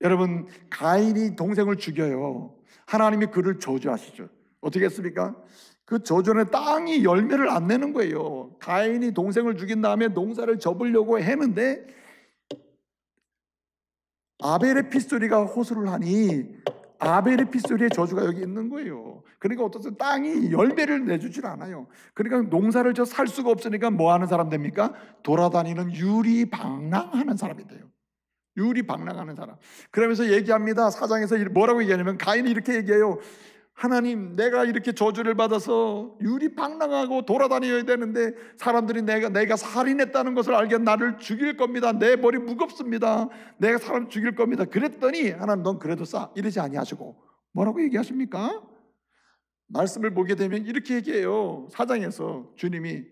여러분, 가인이 동생을 죽여요. 하나님이 그를 저주하시죠. 어떻게 했습니까? 그 저주는 땅이 열매를 안 내는 거예요. 가인이 동생을 죽인 다음에 농사를 접으려고 했는데 아벨의 핏소리가 호소를 하니 아벨의 핏소리의 저주가 여기 있는 거예요. 그러니까 어떠세요? 땅이 열매를 내주질 않아요. 그러니까 농사를 저 살 수가 없으니까 뭐 하는 사람 됩니까? 돌아다니는 유리방랑하는 사람이 돼요. 유리방랑하는 사람. 그러면서 얘기합니다. 4장에서 뭐라고 얘기하냐면 가인이 이렇게 얘기해요. 하나님, 내가 이렇게 저주를 받아서 유리방랑하고 돌아다녀야 되는데 사람들이 내가 살인했다는 것을 알게 나를 죽일 겁니다. 내 머리 무겁습니다. 내가 사람 죽일 겁니다. 그랬더니 하나님, 넌 그래도 싸, 이러지 아니하시고 뭐라고 얘기하십니까? 말씀을 보게 되면 이렇게 얘기해요. 4장에서 주님이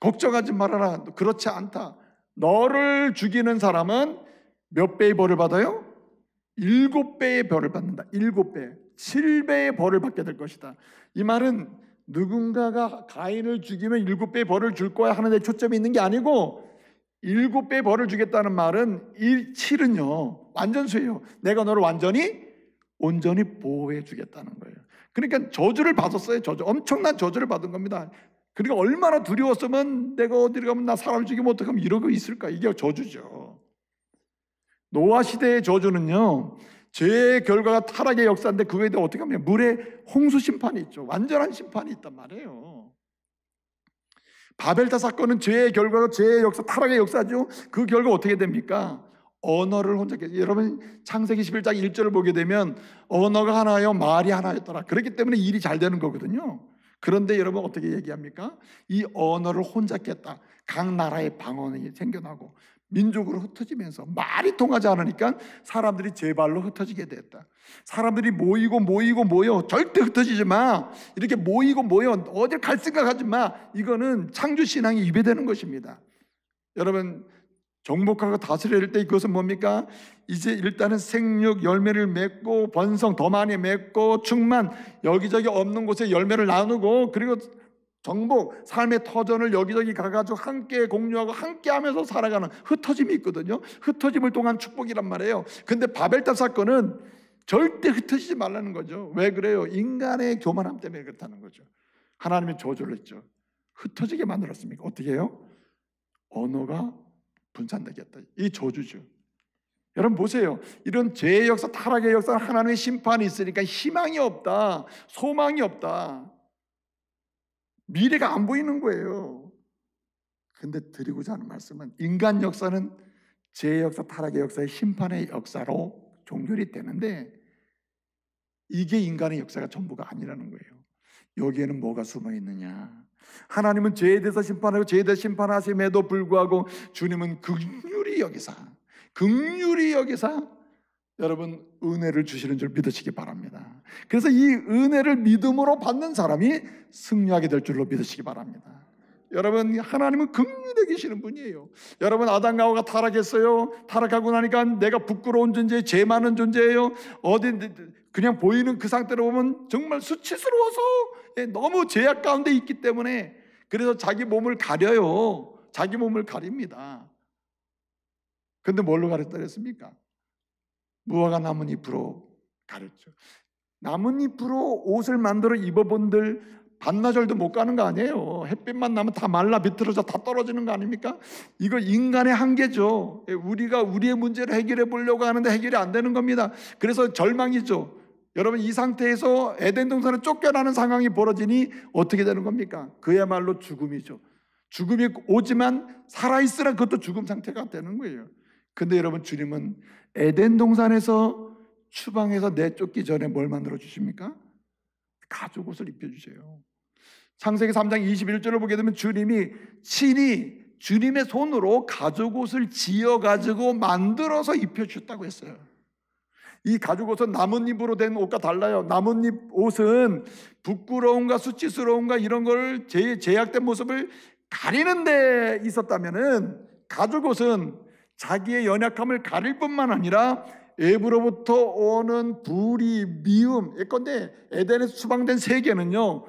걱정하지 말아라. 그렇지 않다. 너를 죽이는 사람은 몇 배의 벌을 받아요? 7배의 벌을 받는다. 7배, 7배의 벌을 받게 될 것이다. 이 말은 누군가가 가인을 죽이면 7배의 벌을 줄 거야 하는 데 초점이 있는 게 아니고 7배의 벌을 주겠다는 말은 7은요 완전수예요. 내가 너를 온전히 보호해 주겠다는 거예요. 그러니까 저주를 받았어요. 엄청난 저주를 받은 겁니다. 그러니까 얼마나 두려웠으면 내가 어디를 가면 나 사람 죽이면 어떡하면 이러고 있을까. 이게 저주죠. 노아 시대의 저주는요 죄의 결과가 타락의 역사인데 그 외에 어떻게 하면 물에 홍수 심판이 있죠. 완전한 심판이 있단 말이에요. 바벨탑 사건은 죄의 결과가 죄의 역사, 타락의 역사죠. 그 결과 어떻게 됩니까? 언어를 혼잡게. 여러분 창세기 11장 1절을 보게 되면 언어가 하나요 말이 하나였더라. 그렇기 때문에 일이 잘 되는 거거든요. 그런데 여러분 어떻게 얘기합니까? 이 언어를 혼잡겠다. 각 나라의 방언이 생겨나고 민족으로 흩어지면서 말이 통하지 않으니까 사람들이 제 발로 흩어지게 됐다. 사람들이 모여 절대 흩어지지 마. 이렇게 모여 어딜 갈 생각하지 마. 이거는 창조신앙이 위배되는 것입니다. 여러분 정복하고 다스릴 때 그것은 뭡니까? 이제 일단은 생육, 열매를 맺고 번성, 더 많이 맺고 충만, 여기저기 없는 곳에 열매를 나누고 그리고 정복, 삶의 터전을 여기저기 가가지고 함께 공유하고 함께 하면서 살아가는 흩어짐이 있거든요. 흩어짐을 통한 축복이란 말이에요. 근데 바벨탑 사건은 절대 흩어지지 말라는 거죠. 왜 그래요? 인간의 교만함 때문에 그렇다는 거죠. 하나님이 저주를 했죠. 흩어지게 만들었습니까? 어떻게 해요? 언어가 분산되겠다. 이 저주죠. 여러분 보세요. 이런 죄의 역사, 타락의 역사, 하나님의 심판이 있으니까 희망이 없다, 소망이 없다, 미래가 안 보이는 거예요. 근데 드리고자 하는 말씀은 인간 역사는 죄의 역사, 타락의 역사의 심판의 역사로 종결이 되는데 이게 인간의 역사가 전부가 아니라는 거예요. 여기에는 뭐가 숨어 있느냐? 하나님은 죄에 대해서 심판하고 죄에 대해서 심판하심에도 불구하고 주님은 긍휼히 여기사 여러분 은혜를 주시는 줄 믿으시기 바랍니다. 그래서 이 은혜를 믿음으로 받는 사람이 승리하게 될 줄로 믿으시기 바랍니다. 여러분 하나님은 긍휼히 계시는 분이에요. 여러분 아담과 하와가 타락했어요. 타락하고 나니까 내가 부끄러운 존재, 죄 많은 존재예요. 어디 그냥 보이는 그 상태로 보면 정말 수치스러워서 너무 죄악 가운데 있기 때문에 그래서 자기 몸을 가려요. 자기 몸을 가립니다. 근데 뭘로 가렸다 그랬습니까? 무화과 나뭇잎으로 가렸죠. 나뭇잎으로 옷을 만들어 입어본들 반나절도 못 가는 거 아니에요. 햇빛만 나면 다 말라 비틀어져 다 떨어지는 거 아닙니까? 이거 인간의 한계죠. 우리가 우리의 문제를 해결해 보려고 하는데 해결이 안 되는 겁니다. 그래서 절망이죠. 여러분 이 상태에서 에덴 동산에 쫓겨나는 상황이 벌어지니 어떻게 되는 겁니까? 그야말로 죽음이죠. 죽음이 오지만 살아있으라 그것도 죽음 상태가 되는 거예요. 근데 여러분 주님은 에덴 동산에서 추방해서 내쫓기 전에 뭘 만들어 주십니까? 가죽 옷을 입혀주세요. 창세기 3장 21절을 보게 되면 주님이 친히 주님의 손으로 가죽 옷을 지어가지고 만들어서 입혀주셨다고 했어요. 이 가죽 옷은 나뭇잎으로 된 옷과 달라요. 나뭇잎 옷은 부끄러움과 수치스러움과 이런 걸 제약된 모습을 가리는 데 있었다면은 가죽 옷은 자기의 연약함을 가릴 뿐만 아니라 외부로부터 오는 불의, 미움. 예컨대 에덴에서 추방된 세계는요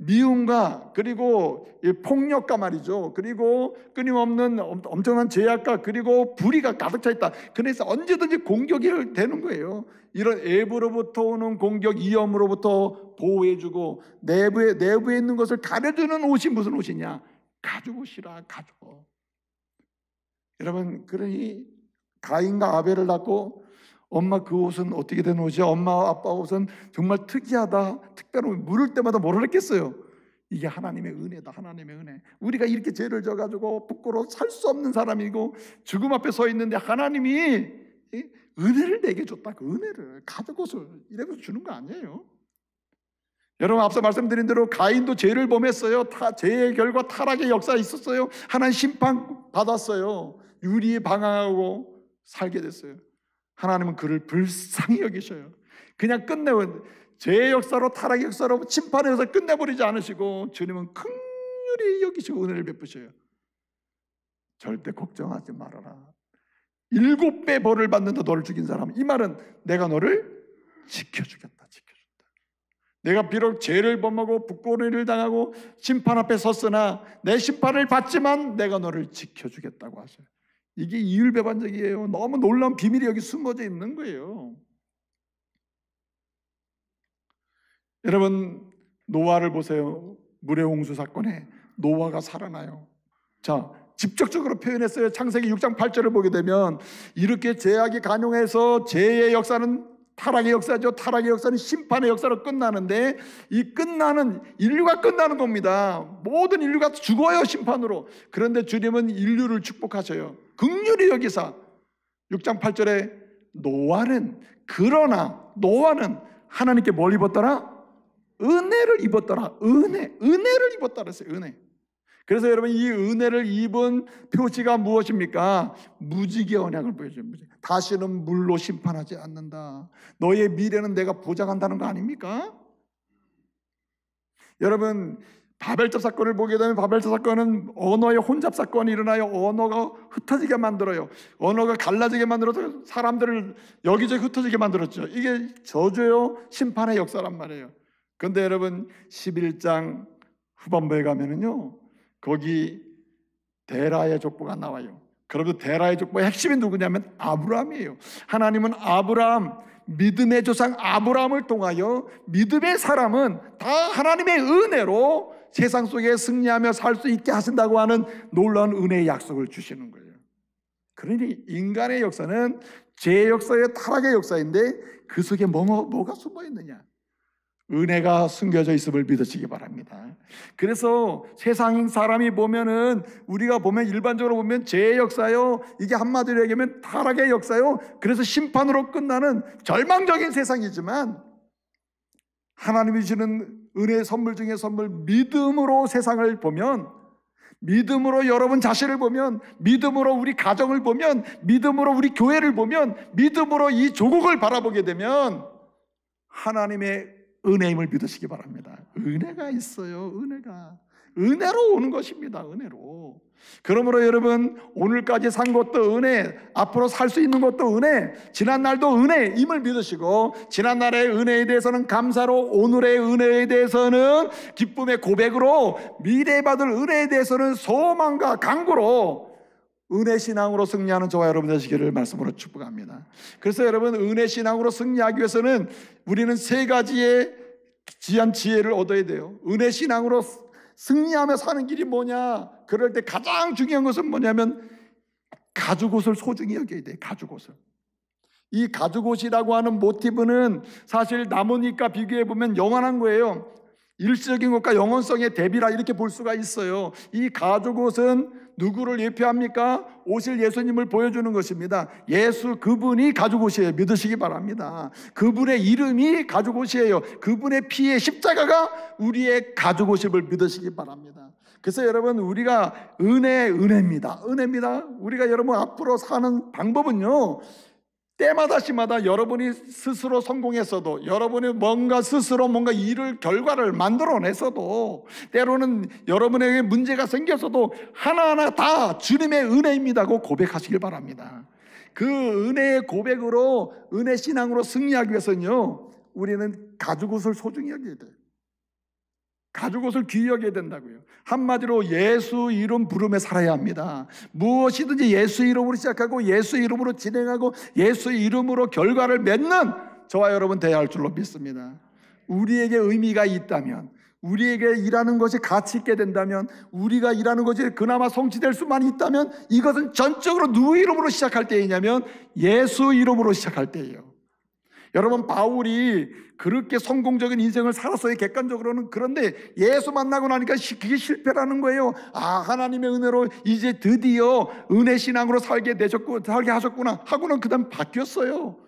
미움과 그리고 폭력과 말이죠. 그리고 끊임없는 엄청난 죄악과 그리고 불의가 가득 차 있다. 그래서 언제든지 공격이 되는 거예요. 이런 외부로부터 오는 공격, 위험으로부터 보호해주고 내부에 있는 것을 가려주는 옷이 무슨 옷이냐? 가죽옷이라, 가죽옷. 여러분, 그러니 가인과 아벨을 낳고 엄마 그 옷은 어떻게 된 옷이야? 엄마 아빠 옷은 정말 특이하다. 특별히 물을 때마다 뭐라 그랬겠어요? 이게 하나님의 은혜다. 하나님의 은혜. 우리가 이렇게 죄를 져가지고 부끄러워 살 수 없는 사람이고 죽음 앞에 서 있는데 하나님이 은혜를 내게 줬다. 그 은혜를 가죽옷을 이래서 주는 거 아니에요. 여러분, 앞서 말씀드린 대로 가인도 죄를 범했어요. 죄의 결과 타락의 역사가 있었어요. 하나님 심판 받았어요. 유리에 방황하고 살게 됐어요. 하나님은 그를 불쌍히 여기셔요. 그냥 끝내고 죄의 역사로 타락의 역사로 심판의 역사 끝내버리지 않으시고 주님은 긍휼히 여기시고 은혜를 베푸셔요. 절대 걱정하지 말아라. 7배 벌을 받는다. 너를 죽인 사람. 이 말은 내가 너를 지켜주겠다. 지켜준다. 내가 비록 죄를 범하고 부끄러운 일을 당하고 심판 앞에 섰으나 내 심판을 받지만 내가 너를 지켜주겠다고 하셔요. 이게 이율배반적이에요. 너무 놀라운 비밀이 여기 숨어져 있는 거예요. 여러분, 노아를 보세요. 물의 홍수 사건에 노아가 살아나요. 자, 직접적으로 표현했어요. 창세기 6장 8절을 보게 되면 이렇게 죄악이 간용해서 죄의 역사는 타락의 역사죠. 타락의 역사는 심판의 역사로 끝나는데 이 끝나는 인류가 끝나는 겁니다. 모든 인류가 죽어요, 심판으로. 그런데 주님은 인류를 축복하셔요. 긍휼히 여기사 6장 8절에 그러나 노아는 하나님께 뭘 입었더라? 은혜를 입었더라. 은혜를 입었다 그랬어요. 은혜. 그래서 여러분, 이 은혜를 입은 표시가 무엇입니까? 무지개 언약을 보여줘요. 다시는 물로 심판하지 않는다. 너의 미래는 내가 보장한다는 거 아닙니까? 여러분, 바벨탑 사건을 보게 되면 바벨탑 사건은 언어의 혼잡 사건이 일어나요. 언어가 흩어지게 만들어요. 언어가 갈라지게 만들어서 사람들을 여기저기 흩어지게 만들었죠. 이게 저주요 심판의 역사란 말이에요. 그런데 여러분, 11장 후반부에 가면은요, 거기 데라의 족보가 나와요. 그러면 데라의 족보의 핵심이 누구냐면 아브라함이에요. 하나님은 아브라함, 믿음의 조상 아브라함을 통하여 믿음의 사람은 다 하나님의 은혜로 세상 속에 승리하며 살 수 있게 하신다고 하는 놀라운 은혜의 약속을 주시는 거예요. 그러니 인간의 역사는 죄의 역사의 타락의 역사인데 그 속에 뭐가 숨어 있느냐? 은혜가 숨겨져 있음을 믿으시기 바랍니다. 그래서 세상 사람이 보면은, 우리가 보면 일반적으로 보면 죄의 역사요, 이게 한마디로 얘기하면 타락의 역사요, 그래서 심판으로 끝나는 절망적인 세상이지만 하나님이 주시는 은혜의 선물 중에 선물, 믿음으로 세상을 보면, 믿음으로 여러분 자신을 보면, 믿음으로 우리 가정을 보면, 믿음으로 우리 교회를 보면, 믿음으로 이 조국을 바라보게 되면 하나님의 은혜임을 믿으시기 바랍니다. 은혜가 있어요. 은혜로 오는 것입니다. 은혜로. 그러므로 여러분, 오늘까지 산 것도 은혜, 앞으로 살 수 있는 것도 은혜, 지난날도 은혜임을 믿으시고, 지난날의 은혜에 대해서는 감사로, 오늘의 은혜에 대해서는 기쁨의 고백으로, 미래에 받을 은혜에 대해서는 소망과 간구로 은혜 신앙으로 승리하는 저와 여러분 되시기를 말씀으로 축복합니다. 그래서 여러분, 은혜 신앙으로 승리하기 위해서는 우리는 3가지의 귀한 지혜를 얻어야 돼요. 은혜 신앙으로 승리하며 사는 길이 뭐냐? 그럴 때 가장 중요한 것은 뭐냐면 가죽옷을 소중히 여겨야 돼요. 가죽옷을. 이 가죽옷이라고 하는 모티브는 사실 나뭇잎과 비교해 보면 영원한 거예요. 일시적인 것과 영원성의 대비라 이렇게 볼 수가 있어요. 이 가죽옷은 누구를 예표합니까? 오실 예수님을 보여주는 것입니다. 예수, 그분이 가죽옷이에요. 믿으시기 바랍니다. 그분의 이름이 가죽옷이에요. 그분의 피의 십자가가 우리의 가죽옷임을 믿으시기 바랍니다. 그래서 여러분, 우리가 은혜입니다. 우리가 여러분 앞으로 사는 방법은요, 때마다 시마다 여러분이 스스로 성공했어도, 여러분이 스스로 일을 결과를 만들어냈어도, 때로는 여러분에게 문제가 생겼어도 하나하나 다 주님의 은혜입니다고 고백하시길 바랍니다. 그 은혜의 고백으로, 은혜 신앙으로 승리하기 위해서는요, 우리는 가죽옷을 소중히 여겨야 돼요. 가죽 옷을 귀히 여겨야 된다고요. 한마디로 예수 이름 부르며 살아야 합니다. 무엇이든지 예수 이름으로 시작하고 예수 이름으로 진행하고 예수 이름으로 결과를 맺는 저와 여러분 되어야 할 줄로 믿습니다. 우리에게 의미가 있다면, 우리에게 일하는 것이 가치 있게 된다면, 우리가 일하는 것이 그나마 성취될 수만 있다면 이것은 전적으로 누구 이름으로 시작할 때이냐면 예수 이름으로 시작할 때예요. 여러분, 바울이 그렇게 성공적인 인생을 살았어요, 객관적으로는. 그런데 예수 만나고 나니까 그게 실패라는 거예요. 하나님의 은혜로 이제 드디어 은혜 신앙으로 살게 하셨구나 하고는 그 다음 바뀌었어요.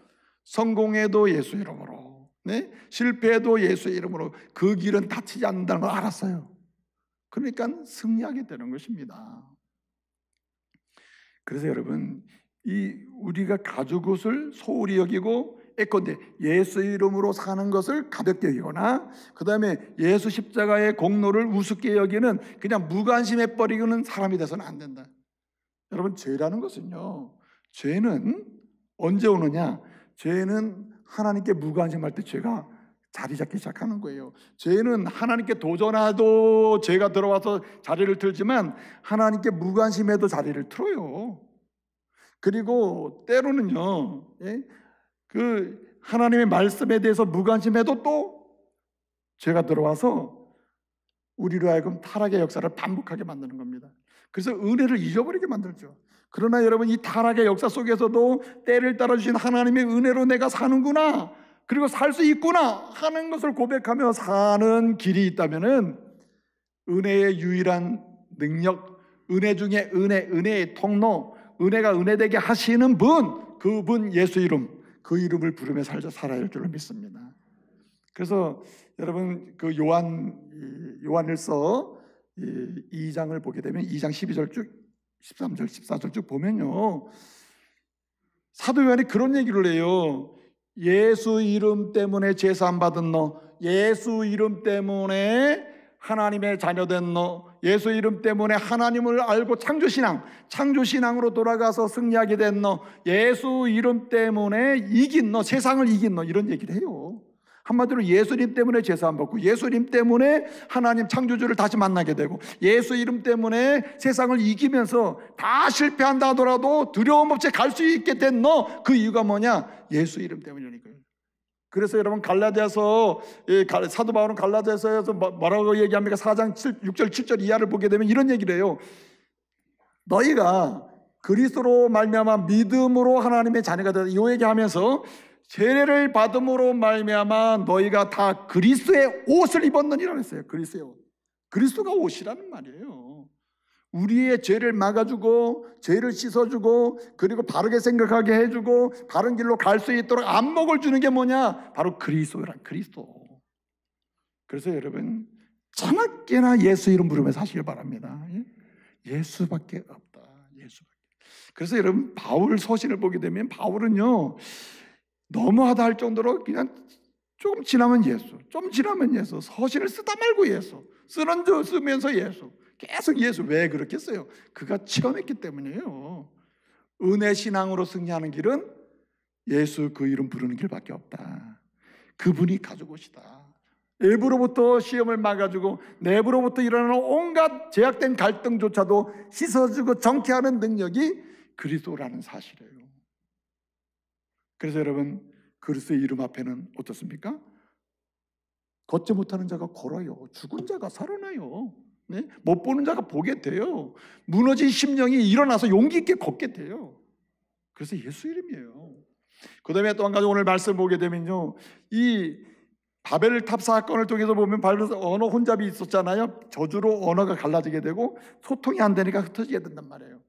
성공해도 예수 이름으로, 네? 실패해도 예수 이름으로. 그 길은 다치지 않는다는 걸 알았어요. 그러니까 승리하게 되는 것입니다. 그래서 여러분, 우리가 가죽 옷을 소홀히 여기고 예컨대 예수 이름으로 사는 것을 가볍게 여기거나, 그 다음에 예수 십자가의 공로를 우습게 여기는, 그냥 무관심해 버리는 사람이 돼서는 안 된다. 여러분, 죄라는 것은요, 죄는 언제 오느냐? 죄는 하나님께 무관심할 때 죄가 자리 잡기 시작하는 거예요. 죄는 하나님께 도전해도 죄가 들어와서 자리를 틀지만 하나님께 무관심해도 자리를 틀어요. 그리고 때로는요, 그 하나님의 말씀에 대해서 무관심해도 또 죄가 들어와서 우리로 하여금 타락의 역사를 반복하게 만드는 겁니다. 그래서 은혜를 잊어버리게 만들죠. 그러나 여러분, 이 타락의 역사 속에서도 때를 따라주신 하나님의 은혜로 내가 사는구나, 그리고 살 수 있구나 하는 것을 고백하며 사는 길이 있다면은, 은혜의 유일한 능력, 은혜 중에 은혜, 은혜의 통로, 은혜가 은혜되게 하시는 분, 그분 예수 이름, 그 이름을 부르며 살아야 할 줄로 믿습니다. 그래서 여러분, 그 요한일서 2장을 보게 되면 2장 12절 쭉 13절 14절 쭉 보면요, 사도 요한이 그런 얘기를 해요. 예수 이름 때문에 제사함 받은 너, 예수 이름 때문에 하나님의 자녀된 너, 예수 이름 때문에 하나님을 알고 창조신앙으로 돌아가서 승리하게 된 너, 예수 이름 때문에 이긴 너, 세상을 이긴 너, 이런 얘기를 해요. 한마디로 예수님 때문에 제사함 받고, 예수님 때문에 하나님 창조주를 다시 만나게 되고, 예수 이름 때문에 세상을 이기면서 다 실패한다 하더라도 두려움 없이 갈 수 있게 된 너, 그 이유가 뭐냐? 예수 이름 때문이니까요. 그래서 여러분, 갈라디아서, 사도 바울은 갈라디아서에서 뭐라고 얘기합니까? 4장 6절 7절 이하를 보게 되면 이런 얘기를 해요. 너희가 그리스도로 말미암아 믿음으로 하나님의 자녀가 되다, 이 얘기하면서 세례를 받음으로 말미암아 너희가 다 그리스도의 옷을 입었느니라 했어요. 그리스도의 옷. 그리스도가 옷이라는 말이에요. 우리의 죄를 막아주고, 죄를 씻어주고, 그리고 바르게 생각하게 해주고, 바른 길로 갈 수 있도록 안목을 주는 게 뭐냐? 바로 그리스도란, 그리스도. 그래서 여러분, 자나깨나 예수 이름 부르며 사시길 바랍니다. 예수밖에 없다. 예수밖에. 그래서 여러분, 바울 서신을 보게 되면 바울은요, 너무하다 할 정도로 그냥 조금 지나면 예수, 좀 지나면 예수, 서신을 쓰다 말고 예수, 쓰면서 예수, 계속 예수. 왜 그렇게 써요? 그가 체험했기 때문이에요. 은혜 신앙으로 승리하는 길은 예수 그 이름 부르는 길밖에 없다. 그분이 가지고 오시다. 외부로부터 시험을 막아주고 내부로부터 일어나는 온갖 제약된 갈등조차도 씻어주고 정케하는 능력이 그리스도라는 사실이에요. 그래서 여러분, 그리스도의 이름 앞에는 어떻습니까? 걷지 못하는 자가 걸어요. 죽은 자가 살아나요. 네? 못 보는 자가 보게 돼요. 무너진 심령이 일어나서 용기 있게 걷게 돼요. 그래서 예수 이름이에요. 그 다음에 또 한 가지 오늘 말씀 보게 되면요, 이 바벨탑 사건을 통해서 보면 바벨에서 언어 혼잡이 있었잖아요. 저주로 언어가 갈라지게 되고 소통이 안 되니까 흩어지게 된단 말이에요.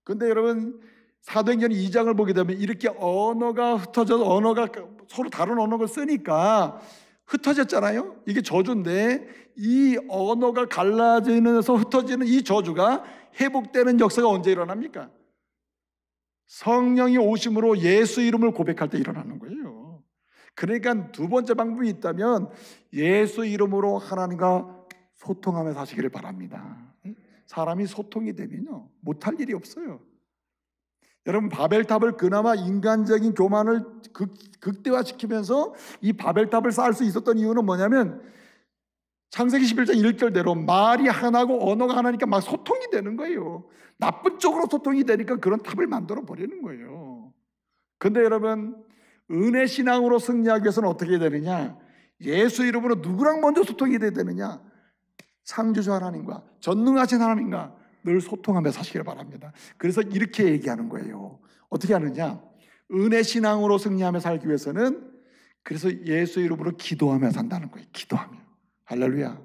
그런데 여러분, 사도행전 2장을 보게 되면 이렇게 언어가 흩어져서, 언어가 서로 다른 언어를 쓰니까 흩어졌잖아요. 이게 저주인데, 이 언어가 갈라지면서 흩어지는 이 저주가 회복되는 역사가 언제 일어납니까? 성령이 오심으로 예수 이름을 고백할 때 일어나는 거예요. 그러니까 두 번째 방법이 있다면 예수 이름으로 하나님과 소통하며 사시기를 바랍니다. 사람이 소통이 되면요, 못할 일이 없어요. 여러분, 바벨탑을 그나마 인간적인 교만을 극대화시키면서 이 바벨탑을 쌓을 수 있었던 이유는 뭐냐면, 창세기 11장 1절대로 말이 하나고 언어가 하나니까 막 소통이 되는 거예요. 나쁜 쪽으로 소통이 되니까 그런 탑을 만들어 버리는 거예요. 근데 여러분, 은혜 신앙으로 승리하기 위해서는 어떻게 해야 되느냐? 예수 이름으로 누구랑 먼저 소통이 돼야 되느냐? 창조주 하나님과 전능하신 하나님과 늘 소통하며 사시길 바랍니다. 그래서 이렇게 얘기하는 거예요. 어떻게 하느냐? 은혜 신앙으로 승리하며 살기 위해서는 그래서 예수 이름으로 기도하며 산다는 거예요. 기도하며. 할렐루야.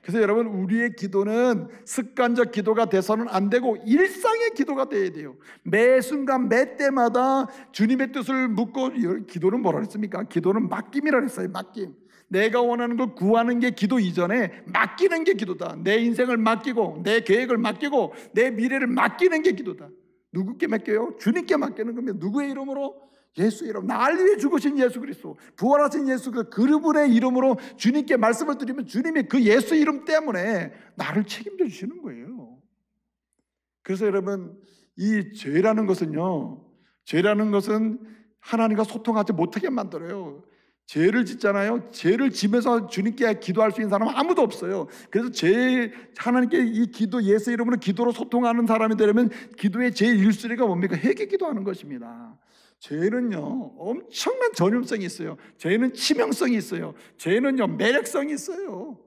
그래서 여러분, 우리의 기도는 습관적 기도가 돼서는 안 되고 일상의 기도가 돼야 돼요. 매 순간 매 때마다 주님의 뜻을 묻고, 기도는 뭐라 그랬습니까? 기도는 맡김이라 그랬어요. 맡김. 내가 원하는 걸 구하는 게 기도 이전에 맡기는 게 기도다. 내 인생을 맡기고 내 계획을 맡기고 내 미래를 맡기는 게 기도다. 누구께 맡겨요? 주님께 맡기는 겁니다. 누구의 이름으로? 예수 이름. 날 위해 죽으신 예수 그리스도, 부활하신 예수 그분의 이름으로 주님께 말씀을 드리면 주님이 그 예수 이름 때문에 나를 책임져 주시는 거예요. 그래서 여러분, 이 죄라는 것은요, 죄라는 것은 하나님과 소통하지 못하게 만들어요. 죄를 짓잖아요. 죄를 지면서 주님께 기도할 수 있는 사람은 아무도 없어요. 그래서 하나님께 이 기도, 예수 이름으로 기도로 소통하는 사람이 되려면 기도의 제일 1순위가 뭡니까? 회개 기도하는 것입니다. 죄는요, 엄청난 전염성이 있어요. 죄는 치명성이 있어요. 죄는요, 매력성이 있어요.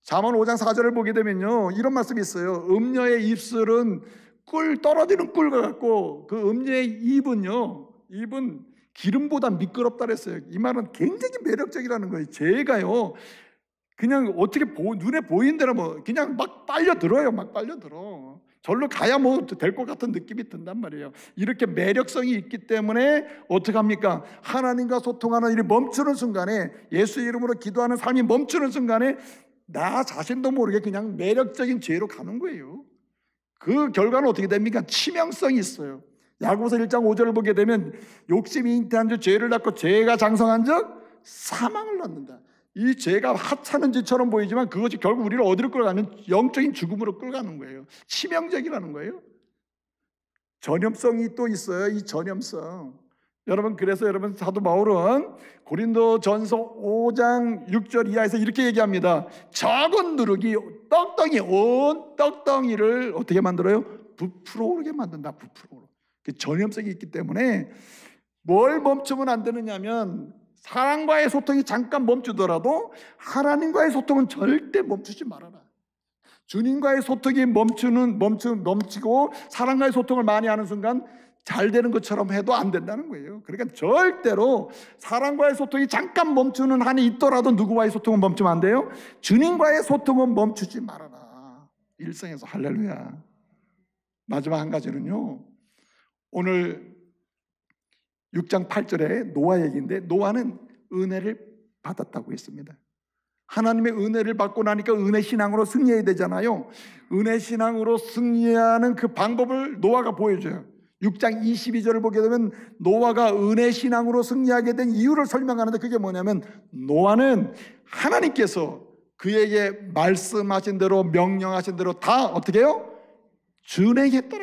잠언 5장 4절을 보게 되면요, 이런 말씀이 있어요. 음녀의 입술은 떨어지는 꿀과 같고 그 음녀의 입은 기름보다 미끄럽다 그랬어요. 이 말은 굉장히 매력적이라는 거예요. 죄가요, 그냥 어떻게 눈에 보이는 대로 그냥 막 빨려들어요. 막 빨려들어. 절로 가야 될 것 같은 느낌이 든단 말이에요. 이렇게 매력성이 있기 때문에 어떻게 합니까? 하나님과 소통하는 일이 멈추는 순간에, 예수 이름으로 기도하는 삶이 멈추는 순간에 나 자신도 모르게 그냥 매력적인 죄로 가는 거예요. 그 결과는 어떻게 됩니까? 치명성이 있어요. 야고보서 1장 5절을 보게 되면 욕심이 잉태한 즉 죄를 낳고 죄가 장성한 즉 사망을 낳는다. 이 죄가 하찮은 짓처럼 보이지만 그것이 결국 우리를 어디로 끌어가면 영적인 죽음으로 끌어가는 거예요. 치명적이라는 거예요. 전염성이 또 있어요. 이 전염성. 여러분, 그래서 여러분, 사도 바울은 고린도전서 5장 6절 이하에서 이렇게 얘기합니다. 적은 누룩이 온 떡덩이를 어떻게 만들어요? 부풀어 오르게 만든다. 부풀어 오르게. 전염성이 있기 때문에 뭘 멈추면 안 되느냐면, 사랑과의 소통이 잠깐 멈추더라도 하나님과의 소통은 절대 멈추지 말아라. 주님과의 소통이 멈추고 사랑과의 소통을 많이 하는 순간 잘 되는 것처럼 해도 안 된다는 거예요. 그러니까 절대로 사랑과의 소통이 잠깐 멈추는 한이 있더라도 누구와의 소통은 멈추면 안 돼요? 주님과의 소통은 멈추지 말아라. 일생에서. 할렐루야. 마지막 한 가지는요, 오늘 6장 8절에 노아 얘기인데, 노아는 은혜를 받았다고 했습니다. 하나님의 은혜를 받고 나니까 은혜 신앙으로 승리해야 되잖아요. 은혜 신앙으로 승리하는 그 방법을 노아가 보여줘요. 6장 22절을 보게 되면 노아가 은혜 신앙으로 승리하게 된 이유를 설명하는데, 그게 뭐냐면 노아는 하나님께서 그에게 말씀하신 대로, 명령하신 대로 다 어떻게 해요? 준행했다,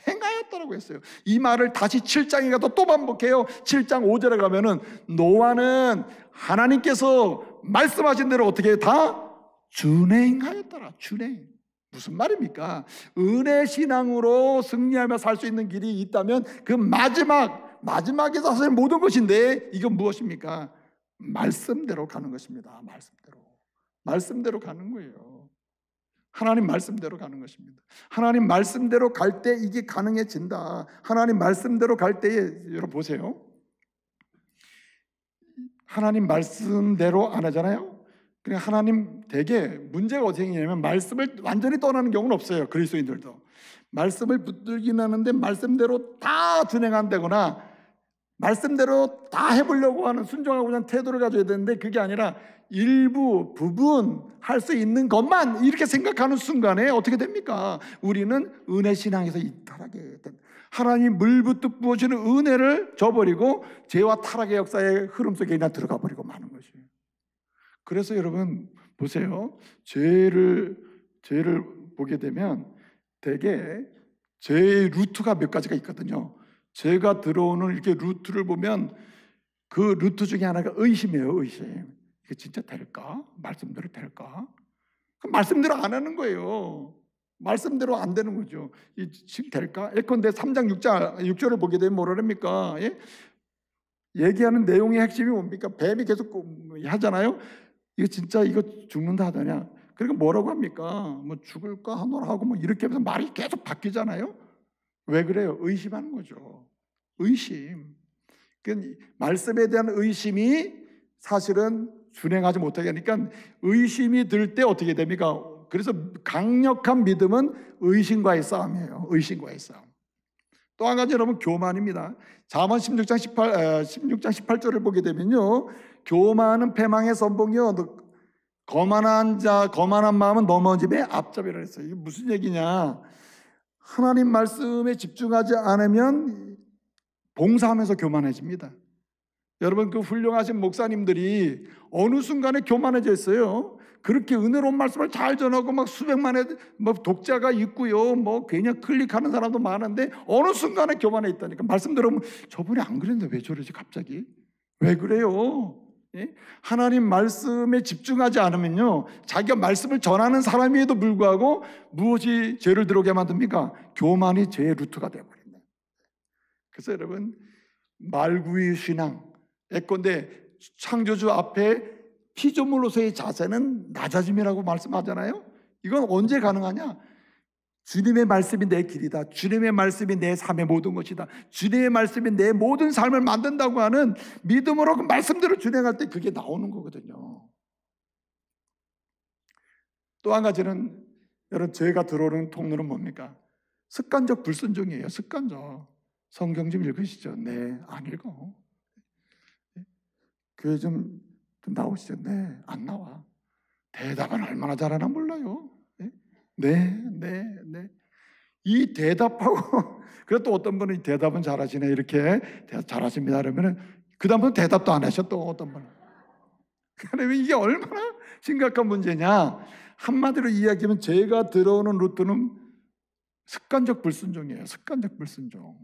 행하였다라고 했어요. 이 말을 다시 7장에 가도 또 반복해요. 7장 5절에 가면은 노아는 하나님께서 말씀하신 대로 어떻게 다 준행하였더라. 준행. 무슨 말입니까? 은혜 신앙으로 승리하며 살 수 있는 길이 있다면 그 마지막에서 사실 모든 것인데, 이건 무엇입니까? 말씀대로 가는 것입니다. 말씀대로 가는 거예요. 하나님 말씀대로 가는 것입니다. 하나님 말씀대로 갈 때 이게 가능해진다. 하나님 말씀대로 갈 때에, 여러분 보세요. 하나님 말씀대로 안 하잖아요. 그냥 하나님 되게 문제가 어떻게 생기냐면, 말씀을 완전히 떠나는 경우는 없어요. 그리스도인들도 말씀을 붙들긴 하는데 말씀대로 다 준행한다거나 말씀대로 다 해보려고 하는, 순종하고자 하는 태도를 가져야 되는데, 그게 아니라 일부 부분 할 수 있는 것만 이렇게 생각하는 순간에 어떻게 됩니까? 우리는 은혜 신앙에서 이탈하게 됩니다. 하나님 물붓듯 부어주는 은혜를 저버리고 죄와 타락의 역사의 흐름 속에 그냥 들어가 버리고 마는 것이에요. 그래서 여러분 보세요. 죄를 보게 되면 대개 죄의 루트가 몇 가지가 있거든요. 죄가 들어오는 이렇게 루트를 보면 그 루트 중에 하나가 의심이에요. 의심. 이게 진짜 될까? 말씀대로 될까? 그 말씀대로 안 하는 거예요. 말씀대로 안 되는 거죠. 이 지금 될까? 예컨대 3장 6절을 보게 되면 뭐라 합니까? 예? 얘기하는 내용의 핵심이 뭡니까? 뱀이 계속 하잖아요. 이거 진짜 이거 죽는다 하더냐? 그러니까 뭐라고 합니까? 뭐 죽을까 하노라 하고 뭐 이렇게 하면서 말이 계속 바뀌잖아요. 왜 그래요? 의심하는 거죠. 의심. 그 말씀에 대한 의심이 사실은 준행하지 못하게 하니까 의심이 들 때 어떻게 됩니까? 그래서 강력한 믿음은 의심과의 싸움이에요. 의심과의 싸움. 또 한 가지 여러분 교만입니다. 잠언 16장 18절을 보게 되면요. 교만은 패망의 선봉이요. 거만한 마음은 넘어짐의 앞잡이라 했어요. 이게 무슨 얘기냐? 하나님 말씀에 집중하지 않으면 봉사하면서 교만해집니다. 여러분 그 훌륭하신 목사님들이 어느 순간에 교만해져 있어요. 그렇게 은혜로운 말씀을 잘 전하고 막 수백만의 뭐 독자가 있고요. 뭐 그냥 클릭하는 사람도 많은데 어느 순간에 교만해 있다니까. 말씀 들으면 저분이 안 그랬는데 왜 저러지 갑자기? 왜 그래요? 예? 하나님 말씀에 집중하지 않으면요. 자기가 말씀을 전하는 사람임에도 불구하고 무엇이 죄를 들어오게 만듭니까? 교만이 죄의 루트가 되어버린다. 그래서 여러분 말구의 신앙 예컨대 창조주 앞에 피조물로서의 자세는 낮아짐이라고 말씀하잖아요. 이건 언제 가능하냐? 주님의 말씀이 내 길이다. 주님의 말씀이 내 삶의 모든 것이다. 주님의 말씀이 내 모든 삶을 만든다고 하는 믿음으로 그 말씀대로 준행할 때 그게 나오는 거거든요. 또 한 가지는 여러분 죄가 들어오는 통로는 뭡니까? 습관적 불순종이에요. 습관적. 성경 좀 읽으시죠. 네, 안 읽어. 교회 좀 나오시죠. 네, 안 나와. 대답은 얼마나 잘하나 몰라요. 네. 이 대답하고 그래도 또 어떤 분은 대답은 잘하시네 이렇게 잘하십니다 그러면은 그 다음부터 대답도 안 하셔 또 어떤 분은. 그러면 이게 얼마나 심각한 문제냐? 한마디로 이야기하면 죄가 들어오는 루트는 습관적 불순종이에요. 습관적 불순종.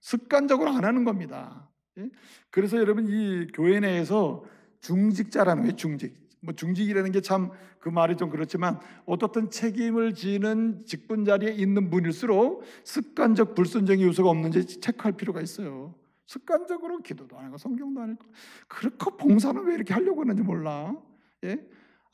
습관적으로 안 하는 겁니다. 그래서 여러분 이 교회 내에서 중직자라는 거예요. 중직이라는 게 참 그 말이 좀 그렇지만 어떻든 책임을 지는 직분 자리에 있는 분일수록 습관적 불순종의 요소가 없는지 체크할 필요가 있어요. 습관적으로 기도도 안 하고 성경도 안 읽고 그렇게 봉사는 왜 이렇게 하려고 하는지 몰라. 예?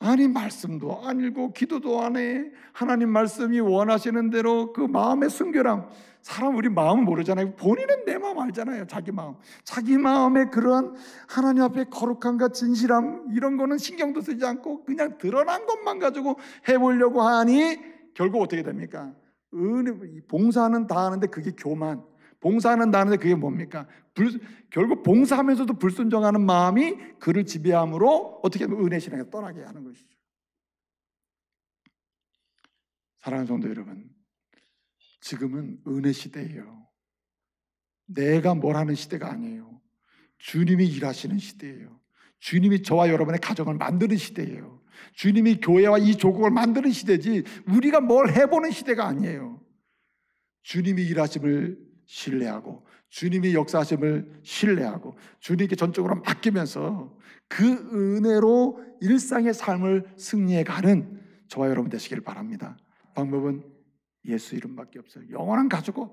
아니 말씀도 안 읽고 기도도 안 해. 하나님 말씀이 원하시는 대로 그 마음의 순결함. 사람 우리 마음은 모르잖아요. 본인은 내 마음 알잖아요. 자기 마음. 자기 마음의 그런 하나님 앞에 거룩함과 진실함 이런 거는 신경도 쓰지 않고 그냥 드러난 것만 가지고 해보려고 하니 결국 어떻게 됩니까? 봉사는 다 하는데 그게 교만. 봉사는 다 하는데 그게 뭡니까? 결국 봉사하면서도 불순종하는 마음이 그를 지배함으로 어떻게 하면 은혜 신앙에 떠나게 하는 것이죠. 사랑하는 성도 여러분, 지금은 은혜 시대예요. 내가 뭘 하는 시대가 아니에요. 주님이 일하시는 시대예요. 주님이 저와 여러분의 가정을 만드는 시대예요. 주님이 교회와 이 조국을 만드는 시대지 우리가 뭘 해보는 시대가 아니에요. 주님이 일하심을 신뢰하고 주님이 역사하심을 신뢰하고 주님께 전적으로 맡기면서 그 은혜로 일상의 삶을 승리해가는 저와 여러분 되시길 바랍니다. 방법은 예수 이름밖에 없어요. 영원한 가족은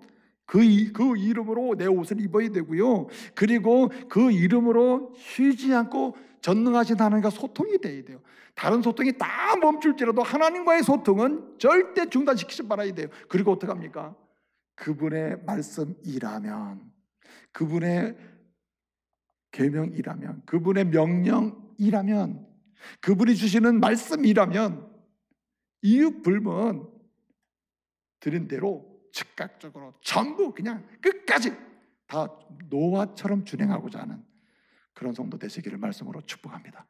그 이름으로 내 옷을 입어야 되고요. 그리고 그 이름으로 쉬지 않고 전능하신 하나님과 소통이 돼야 돼요. 다른 소통이 다 멈출지라도 하나님과의 소통은 절대 중단시키지 말아야 돼요. 그리고 어떡합니까? 그분의 말씀이라면, 그분의 계명이라면, 그분의 명령이라면, 그분이 주시는 말씀이라면 이유 불문 들은 대로 즉각적으로 전부 그냥 끝까지 다 노아처럼 준행하고자 하는 그런 성도 되시기를 말씀으로 축복합니다.